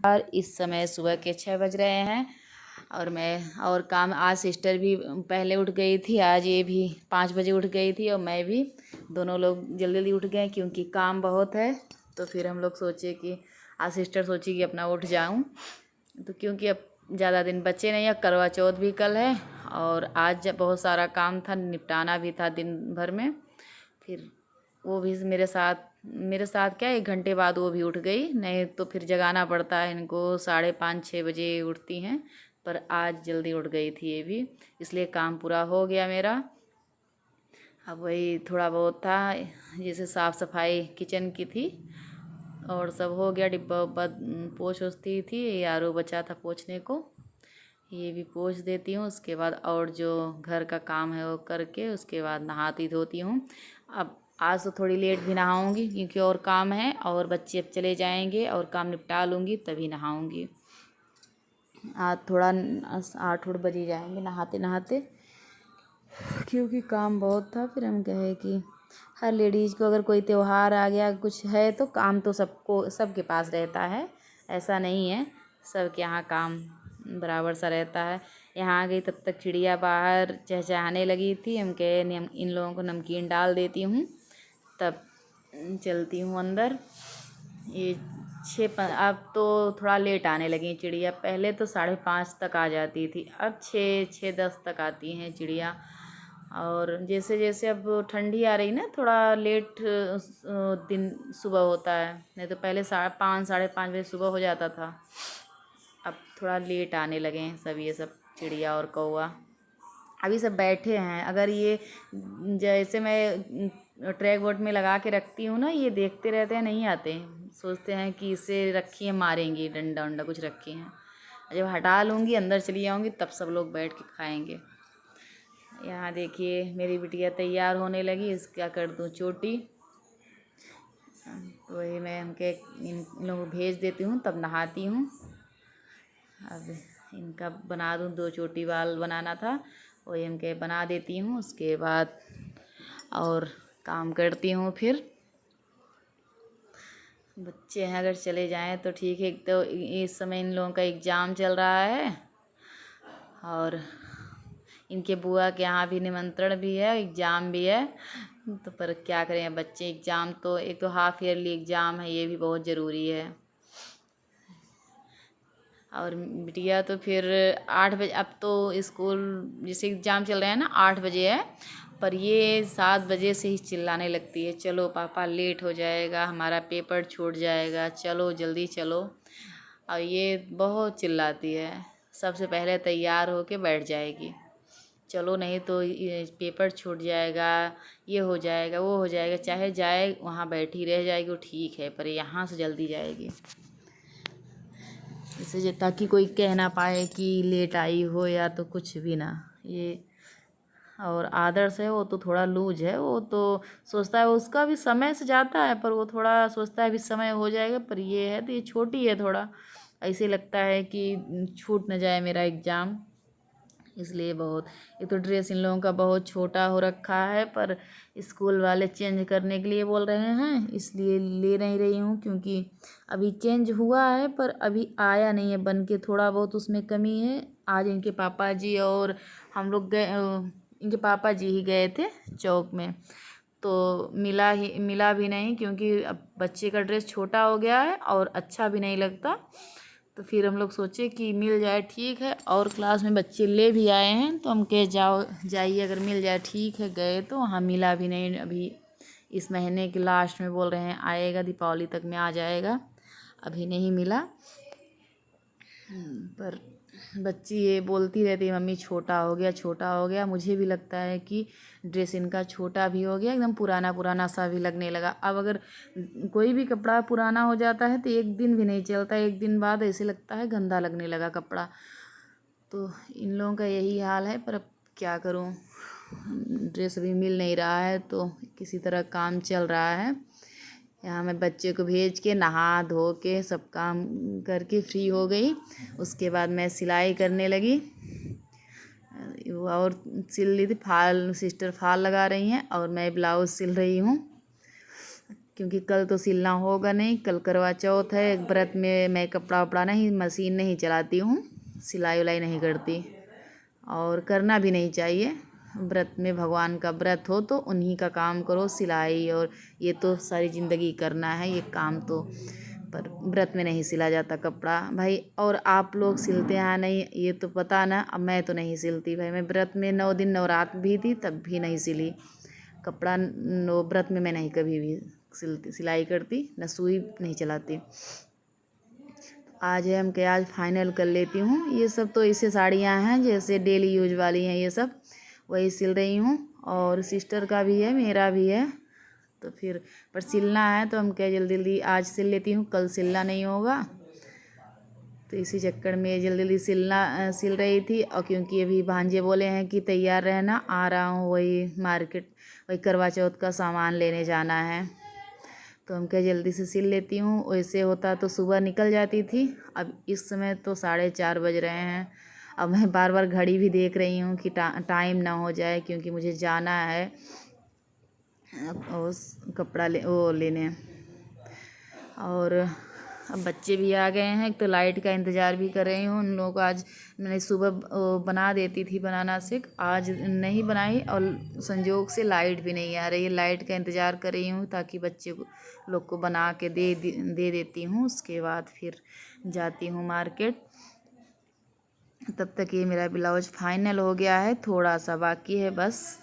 और इस समय सुबह के 6 बज रहे हैं और काम आज सिस्टर भी पहले उठ गई थी। आज ये भी 5 बजे उठ गई थी और मैं भी, दोनों लोग जल्दी जल्दी उठ गए क्योंकि काम बहुत है। तो फिर हम लोग सोचे कि आज सिस्टर सोची कि अपना उठ जाऊं, तो क्योंकि अब ज़्यादा दिन बचे नहीं है, करवा चौथ भी कल है और आज जब बहुत सारा काम था, निपटाना भी था दिन भर में। फिर वो भी मेरे साथ क्या 1 घंटे बाद वो भी उठ गई, नहीं तो फिर जगाना पड़ता है इनको। 5:30-6 बजे उठती हैं, पर आज जल्दी उठ गई थी ये भी, इसलिए काम पूरा हो गया मेरा। अब वही थोड़ा बहुत था, जैसे साफ़ सफाई किचन की थी और सब हो गया। डिब्बा उब्बा पोंछती थी, यारो बचा था पोंछने को, ये भी पोंछ देती हूँ। उसके बाद और जो घर का काम है वो करके उसके बाद नहाती धोती हूँ। अब आज तो थोड़ी लेट भी नहाऊंगी क्योंकि और काम है और बच्चे अब चले जाएंगे और काम निपटा लूँगी तभी नहाऊंगी। आज थोड़ा 8 बजे जाएंगे नहाते नहाते, क्योंकि काम बहुत था। फिर हम कहे कि हर लेडीज़ को अगर कोई त्यौहार आ गया कुछ है तो काम तो सबके पास रहता है, ऐसा नहीं है। सबके यहाँ काम बराबर सा रहता है। यहाँ आ गई तब तक चिड़िया बाहर चहचहाने लगी थी। हम कहे इन लोगों को नमकीन डाल देती हूँ, तब चलती हूँ अंदर। ये अब तो थोड़ा लेट आने लगी चिड़िया, पहले तो 5:30 तक आ जाती थी, अब 6-10 तक आती हैं चिड़िया। और जैसे जैसे अब ठंडी आ रही ना, थोड़ा लेट दिन सुबह होता है, नहीं तो पहले 5-5:30 बजे सुबह हो जाता था। अब थोड़ा लेट आने लगे हैं सब, ये सब चिड़िया और कौवा अभी सब बैठे हैं। अगर ये जैसे मैं ट्रैक बोर्ड में लगा के रखती हूँ ना, ये देखते रहते हैं, नहीं आते हैं, सोचते हैं कि इसे रखी है मारेंगी, डंडा उंडा कुछ रखे हैं। जब हटा लूँगी अंदर चली जाऊँगी तब सब लोग बैठ के खाएंगे। यहाँ देखिए मेरी बिटिया तैयार होने लगी, इसका कर दूँ चोटी। तो वही मैं उनके इन लोगों को भेज देती हूँ तब नहाती हूँ। अब इनका बना दूँ, 2 चोटी बाल बनाना था, वही इनके बना देती हूँ। उसके बाद और काम करती हूँ। फिर बच्चे हैं अगर चले जाएं तो ठीक है। तो इस समय इन लोगों का एग्ज़ाम चल रहा है और इनके बुआ के यहाँ भी निमंत्रण भी है, एग्ज़ाम भी है। तो पर क्या करें बच्चे, एग्ज़ाम तो एक तो हाफ ईयरली एग्ज़ाम है, ये भी बहुत ज़रूरी है। और बिटिया तो फिर 8 बजे, अब तो स्कूल जैसे एग्ज़ाम चल रहे हैं ना 8 बजे है, पर ये 7 बजे से ही चिल्लाने लगती है, चलो पापा लेट हो जाएगा, हमारा पेपर छूट जाएगा, चलो जल्दी चलो। और ये बहुत चिल्लाती है, सबसे पहले तैयार होके बैठ जाएगी, चलो नहीं तो ये पेपर छूट जाएगा, ये हो जाएगा वो हो जाएगा। चाहे जाए वहाँ बैठी रह जाएगी वो ठीक है, पर यहाँ से जल्दी जाएगी, इससे ताकि कोई कह ना पाए कि लेट आई हो या तो कुछ भी ना। ये और आदर्श है वो तो थोड़ा लूज है, वो तो सोचता है उसका भी समय से जाता है, पर वो थोड़ा सोचता है अभी समय हो जाएगा। पर ये है तो ये छोटी है, थोड़ा ऐसे लगता है कि छूट न जाए मेरा एग्ज़ाम, इसलिए बहुत। एक तो ड्रेस इन लोगों का बहुत छोटा हो रखा है, पर स्कूल वाले चेंज करने के लिए बोल रहे हैं, इसलिए ले नहीं रही हूँ। क्योंकि अभी चेंज हुआ है पर अभी आया नहीं है बन के, थोड़ा बहुत उसमें कमी है। आज इनके पापा जी और हम लोग गए, इनके पापा जी ही गए थे चौक में, तो मिला भी नहीं, क्योंकि अब बच्चे का ड्रेस छोटा हो गया है और अच्छा भी नहीं लगता। तो फिर हम लोग सोचे कि मिल जाए ठीक है, और क्लास में बच्चे ले भी आए हैं, तो हम कहे जाइए अगर मिल जाए ठीक है। गए तो वहाँ मिला भी नहीं, अभी इस महीने के लास्ट में बोल रहे हैं आएगा, दीपावली तक में आ जाएगा, अभी नहीं मिला। पर बच्ची ये बोलती रहती है मम्मी छोटा हो गया छोटा हो गया। मुझे भी लगता है कि ड्रेस इनका छोटा भी हो गया, एकदम पुराना पुराना सा भी लगने लगा। अब अगर कोई भी कपड़ा पुराना हो जाता है तो 1 दिन भी नहीं चलता, 1 दिन बाद ऐसे लगता है गंदा लगने लगा कपड़ा। तो इन लोगों का यही हाल है, पर अब क्या करूं, ड्रेस अभी मिल नहीं रहा है तो किसी तरह काम चल रहा है। यहाँ मैं बच्चे को भेज के नहा धो के सब काम करके फ्री हो गई। उसके बाद मैं सिलाई करने लगी, और सिल ली थी, सिस्टर फाल लगा रही हैं और मैं ब्लाउज़ सिल रही हूँ। क्योंकि कल तो सिलना होगा नहीं, कल करवा चौथ है। व्रत में मैं कपड़ा वपड़ा नहीं, मशीन नहीं चलाती हूँ, सिलाई उलाई नहीं करती और करना भी नहीं चाहिए। व्रत में भगवान का व्रत हो तो उन्हीं का काम करो, सिलाई और ये तो सारी ज़िंदगी करना है ये काम तो। पर व्रत में नहीं सिला जाता कपड़ा भाई। और आप लोग सिलते हैं नहीं ये तो पता ना, अब मैं तो नहीं सिलती भाई। मैं व्रत में 9 दिन नवरात्र भी थी तब भी नहीं सिली कपड़ा। व्रत में मैं नहीं कभी भी सिलाई करती, न सुई नहीं चलाती। आज है हम के आज फाइनल कर लेती हूँ। ये सब तो ऐसे साड़ियाँ हैं जैसे डेली यूज वाली हैं, ये सब वही सिल रही हूँ। और सिस्टर का भी है, मेरा भी है। तो फिर पर सिलना है तो हम क्या जल्दी जल्दी आज सिल लेती हूँ, कल सिलना नहीं होगा। तो इसी चक्कर में जल्दी जल्दी सिल रही थी। और क्योंकि अभी भांजे बोले हैं कि तैयार रहना, आ रहा हूँ वही मार्केट, वही करवा चौथ का सामान लेने जाना है। तो हम क्या जल्दी से सिल लेती हूँ। वैसे होता तो सुबह निकल जाती थी, अब इस समय तो 4:30 बज रहे हैं। अब मैं बार बार घड़ी भी देख रही हूँ कि टाइम ना हो जाए, क्योंकि मुझे जाना है उस कपड़ा लेने। और अब बच्चे भी आ गए हैं, तो लाइट का इंतज़ार भी कर रही हूँ उन लोगों को। आज मैंने सुबह बना देती थी बनाना शेक, आज नहीं बनाई और संजोग से लाइट भी नहीं आ रही है। लाइट का इंतज़ार कर रही हूँ ताकि बच्चे लोग को बना के दे देती हूँ। उसके बाद फिर जाती हूँ मार्केट। तब तक ये मेरा ब्लाउज फाइनल हो गया है, थोड़ा सा बाकी है बस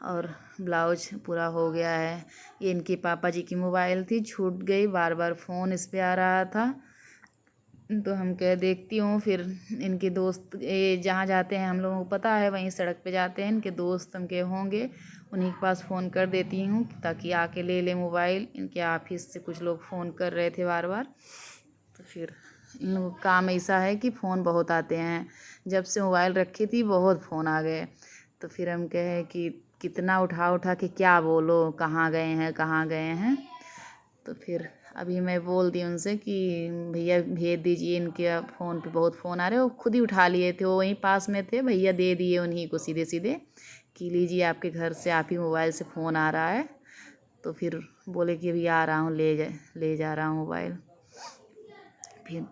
और ब्लाउज पूरा हो गया है। ये इनके पापा जी की मोबाइल थी, छूट गई, बार बार फ़ोन इस पे आ रहा था। तो हम क्या देखती हूँ फिर इनके दोस्त ये जहाँ जाते हैं हम लोगों को पता है, वहीं सड़क पे जाते हैं इनके दोस्त उनके होंगे, उन्हीं के पास फ़ोन कर देती हूँ ताकि आके ले ले मोबाइल। इनके ऑफिस से कुछ लोग फ़ोन कर रहे थे बार बार। तो फिर इन लोगों का काम ऐसा है कि फ़ोन बहुत आते हैं। जब से मोबाइल रखी थी बहुत फ़ोन आ गए। तो फिर हम कहे कि कितना उठा उठा के क्या बोलो, कहाँ गए हैं कहाँ गए हैं। तो फिर अभी मैं बोल दी उनसे कि भैया भेज दीजिए, इनके फ़ोन पे बहुत फ़ोन आ रहे। वो खुद ही उठा लिए थे, वो वहीं पास में थे, भैया दे दिए उन्हीं को सीधे सीधे कि लीजिए आपके घर से आप ही मोबाइल से फ़ोन आ रहा है। तो फिर बोले कि अभी आ रहा हूँ, ले जा रहा हूँ मोबाइल। फिर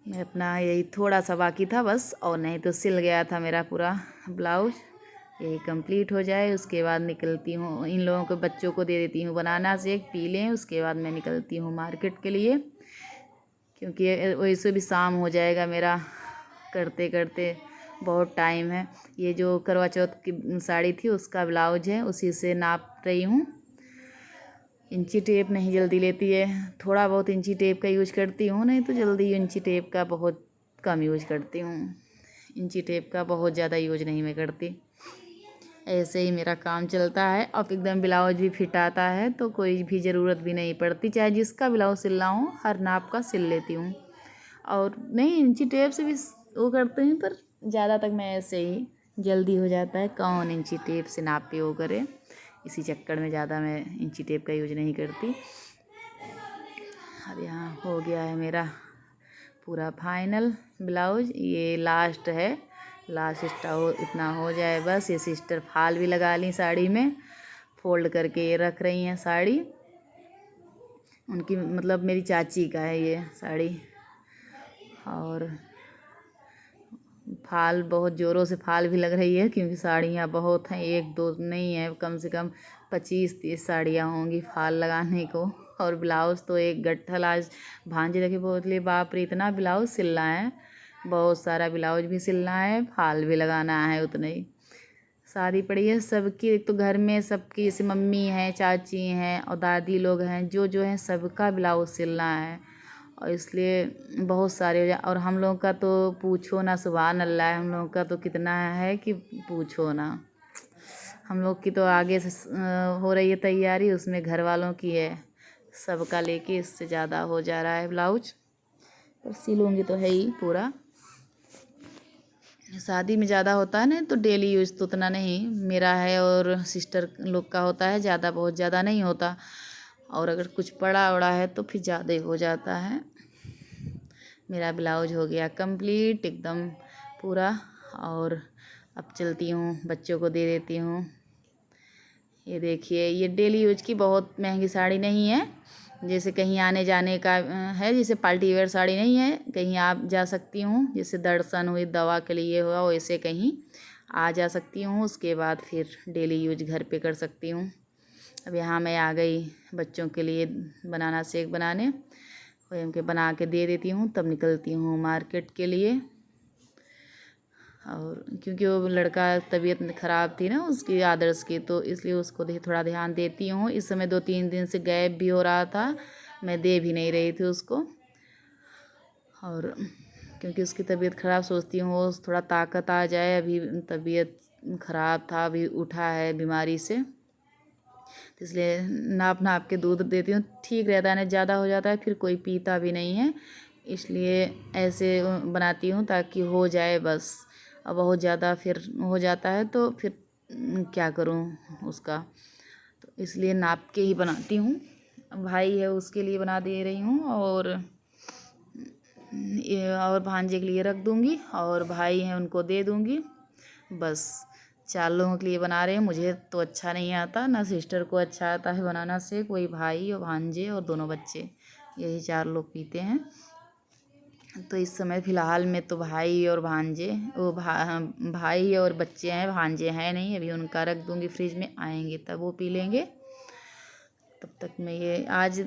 मैं अपना यही थोड़ा सा बाकी था बस, और नहीं तो सिल गया था मेरा पूरा ब्लाउज। यही कंप्लीट हो जाए उसके बाद निकलती हूँ। इन लोगों को बच्चों को दे देती हूँ बनाना शेक, पी लें, उसके बाद मैं निकलती हूँ मार्केट के लिए। क्योंकि वैसे भी शाम हो जाएगा मेरा करते करते, बहुत टाइम है। ये जो करवा चौथ की साड़ी थी उसका ब्लाउज है, उसी से नाप रही हूँ। इंची टेप नहीं जल्दी लेती है, थोड़ा बहुत इंची टेप का यूज करती हूँ, नहीं तो जल्दी इंची टेप का बहुत कम यूज करती हूँ। इंची टेप का बहुत ज़्यादा यूज नहीं मैं करती। ऐसे ही मेरा काम चलता है। अब एकदम ब्लाउज भी फिट आता है तो कोई भी ज़रूरत भी नहीं पड़ती, चाहे जिसका ब्लाउज सिलना हो हर नाप का सिल लेती हूँ। और नहीं इंची टेप से भी वो करते हैं, पर ज़्यादा तक मैं ऐसे ही जल्दी हो जाता है, कौन इंची टेप से नाप पे वो करे। इसी चक्कर में ज़्यादा मैं इंची टेप का यूज नहीं करती। अब यहाँ हो गया है मेरा पूरा फाइनल ब्लाउज, ये लास्ट है, लास्ट स्टाउ इतना हो जाए बस। ये सिस्टर फाल भी लगा ली साड़ी में, फोल्ड करके ये रख रही हैं साड़ी। उनकी मतलब मेरी चाची का है ये साड़ी। और फाल बहुत ज़ोरों से फाल भी लग रही है, क्योंकि साड़ियाँ बहुत हैं, एक दो नहीं है, कम से कम 25-30 साड़ियाँ होंगी फाल लगाने को। और ब्लाउज़ तो एक गट्ठल आज भांजे देखे बोले बाप रे इतना ब्लाउज़ सिलना है, बहुत सारा ब्लाउज भी सिलना है, फाल भी लगाना है उतना ही। शादी पड़ी है सबकी, एक तो घर में सबकी, जैसे मम्मी हैं, चाची हैं और दादी लोग हैं, जो जो हैं सबका ब्लाउज सिलना है। और इसलिए बहुत सारे हो जाए। और हम लोगों का तो पूछो ना, सुभान अल्लाह, हम लोगों का तो कितना है कि पूछो ना। हम लोग की तो आगे से हो रही है तैयारी, उसमें घर वालों की है, सबका लेके इससे ज़्यादा हो जा रहा है ब्लाउज। और सिलूँगी तो है ही पूरा। शादी में ज़्यादा होता है ना, तो डेली यूज़ तो उतना नहीं मेरा है, और सिस्टर लोग का होता है ज़्यादा, बहुत ज़्यादा नहीं होता। और अगर कुछ पड़ा उड़ा है तो फिर ज़्यादा ही हो जाता है। मेरा ब्लाउज हो गया कंप्लीट एकदम पूरा। और अब चलती हूँ, बच्चों को दे देती हूँ। ये देखिए, ये डेली यूज की बहुत महंगी साड़ी नहीं है, जैसे कहीं आने जाने का है, जैसे पार्टी वेयर साड़ी नहीं है, कहीं आप जा सकती हूँ, जैसे दर्शन हुई, दवा के लिए हुआ, वैसे कहीं आ जा सकती हूँ। उसके बाद फिर डेली यूज घर पे कर सकती हूँ। अब यहाँ मैं आ गई बच्चों के लिए बनाना शेक बनाने, वही उनके बना के दे देती हूँ, तब निकलती हूँ मार्केट के लिए। और क्योंकि वो लड़का तबीयत ख़राब थी ना उसकी, आदर्श की, तो इसलिए उसको थोड़ा ध्यान देती हूँ। इस समय 2-3 दिन से गैप भी हो रहा था, मैं दे भी नहीं रही थी उसको। और क्योंकि उसकी तबीयत ख़राब, सोचती हूँ वो थोड़ा ताकत आ जाए, अभी तबीयत ख़राब था, अभी उठा है बीमारी से, तो इसलिए नाप नाप के दूध देती हूँ, ठीक रहता है। नहीं ज़्यादा हो जाता है फिर कोई पीता भी नहीं है, इसलिए ऐसे बनाती हूँ ताकि हो जाए बस। अब बहुत ज़्यादा फिर हो जाता है तो फिर क्या करूँ उसका, तो इसलिए नाप के ही बनाती हूँ। भाई है उसके लिए बना दे रही हूँ, और भांजे के लिए रख दूँगी, और भाई हैं उनको दे दूँगी। बस 4 लोगों के लिए बना रहे हैं। मुझे तो अच्छा नहीं आता, ना सिस्टर को अच्छा आता है बनाना शेक, वही भाई और भांजे और दोनों बच्चे, यही 4 लोग पीते हैं। तो इस समय फ़िलहाल में तो भाई और भांजे, भाई और बच्चे हैं, भांजे हैं नहीं। अभी उनका रख दूँगी फ्रिज में, आएंगे तब वो पी लेंगे। तब तक मैं ये आज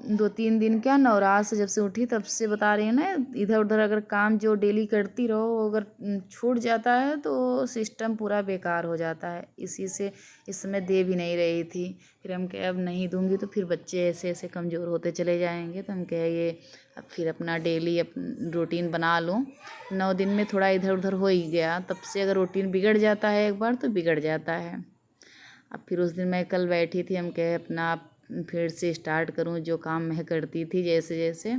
2-3 दिन क्या, नवरात से जब से उठी तब से बता रही हूँ ना, इधर उधर अगर काम जो डेली करती रहो अगर छूट जाता है तो सिस्टम पूरा बेकार हो जाता है। इसी से इस समय दे भी नहीं रही थी, फिर हम कहे अब नहीं दूंगी तो फिर बच्चे ऐसे ऐसे कमज़ोर होते चले जाएंगे, तो हम कहे ये अब फिर अपना डेली रूटीन बना लूँ। 9 दिन में थोड़ा इधर उधर हो ही गया, तब से अगर रूटीन बिगड़ जाता है एक बार तो बिगड़ जाता है। अब फिर उस दिन मैं कल बैठी थी, हम कहे अपना फिर से स्टार्ट करूं जो काम मैं करती थी जैसे जैसे।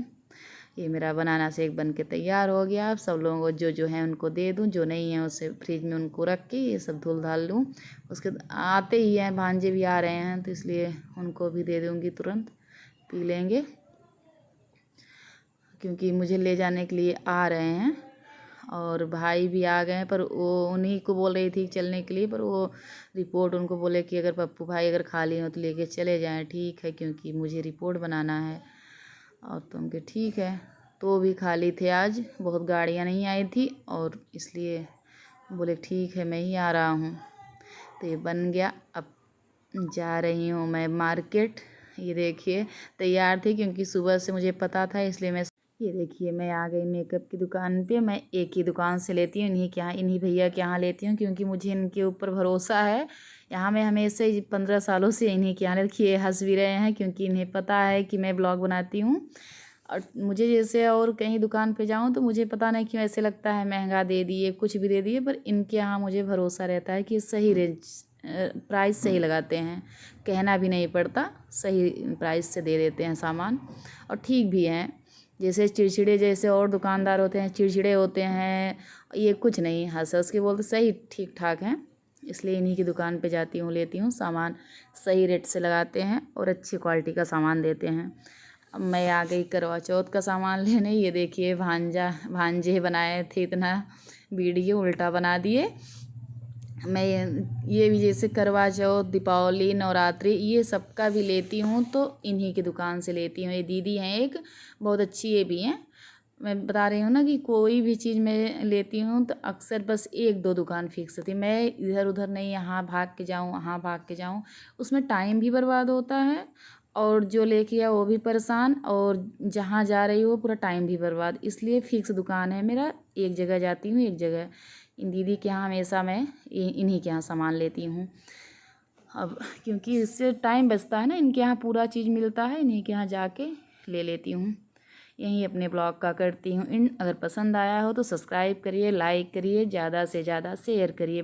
ये मेरा बनाना शेक बन के तैयार हो गया। अब सब लोगों को जो जो है उनको दे दूं, जो नहीं है उसे फ्रिज में उनको रख के ये सब धुल धाल लूँ। उसके आते ही हैं, भांजे भी आ रहे हैं, तो इसलिए उनको भी दे दूँगी, तुरंत पी लेंगे, क्योंकि मुझे ले जाने के लिए आ रहे हैं। और भाई भी आ गए हैं, पर वो उन्हीं को बोल रही थी चलने के लिए, पर वो रिपोर्ट उनको बोले कि अगर पप्पू भाई अगर खाली हो तो लेके चले जाएं, ठीक है, क्योंकि मुझे रिपोर्ट बनाना है। और तुम के ठीक है, तो वो भी खाली थे आज, बहुत गाड़ियाँ नहीं आई थी, और इसलिए बोले ठीक है मैं ही आ रहा हूँ। तो ये बन गया। अब जा रही हूँ मैं मार्केट। ये देखिए तैयार थी क्योंकि सुबह से मुझे पता था, इसलिए मैं, ये देखिए मैं आ गई मेकअप की दुकान पे। मैं एक ही दुकान से लेती हूँ, इन्हीं के यहाँ, इन्हीं भैया के यहाँ लेती हूँ, क्योंकि मुझे इनके ऊपर भरोसा है। यहाँ मैं हमेशा ही 15 सालों से इन्हीं के यहाँ देखिए, हंस भी रहे हैं क्योंकि इन्हें पता है कि मैं ब्लॉग बनाती हूँ। और मुझे जैसे और कहीं दुकान पे जाऊँ तो मुझे पता नहीं क्यों ऐसे लगता है महंगा दे दिए, कुछ भी दे दिए, पर इनके यहाँ मुझे भरोसा रहता है कि सही रेंज प्राइस सही लगाते हैं, कहना भी नहीं पड़ता, सही प्राइस से दे देते हैं सामान, और ठीक भी हैं। जैसे चिड़चिड़े जैसे और दुकानदार होते हैं, चिड़चिड़े होते हैं, ये कुछ नहीं, हंस हंस के बोलते, सही ठीक ठाक हैं। इसलिए इन्हीं की दुकान पे जाती हूँ, लेती हूँ सामान, सही रेट से लगाते हैं और अच्छी क्वालिटी का सामान देते हैं। अब मैं आ गई करवा चौथ का सामान लेने। ये देखिए भांजे बनाए थे, इतना वीडियो उल्टा बना दिए। मैं ये भी जैसे करवा चौथ, दीपावली, नवरात्रि, ये सबका भी लेती हूँ तो इन्हीं की दुकान से लेती हूँ। ये दीदी हैं एक, बहुत अच्छी ये भी हैं। मैं बता रही हूँ ना कि कोई भी चीज़ मैं लेती हूँ तो अक्सर बस 1-2 दुकान फिक्स होती है, मैं इधर उधर नहीं यहाँ भाग के जाऊँ वहाँ भाग के जाऊँ, उसमें टाइम भी बर्बाद होता है, और जो लेके आया वो भी परेशान, और जहाँ जा रही हो पूरा टाइम भी बर्बाद। इसलिए फिक्स दुकान है मेरा, एक जगह जाती हूँ, एक जगह इन दीदी के यहाँ हमेशा मैं इन्हीं के यहाँ सामान लेती हूँ। अब क्योंकि इससे टाइम बचता है ना, इनके यहाँ पूरा चीज़ मिलता है, इन्हीं के यहाँ जाके ले लेती हूँ। यहीं अपने ब्लॉग का करती हूँ इन। अगर पसंद आया हो तो सब्सक्राइब करिए, लाइक करिए, ज़्यादा से ज़्यादा शेयर करिए।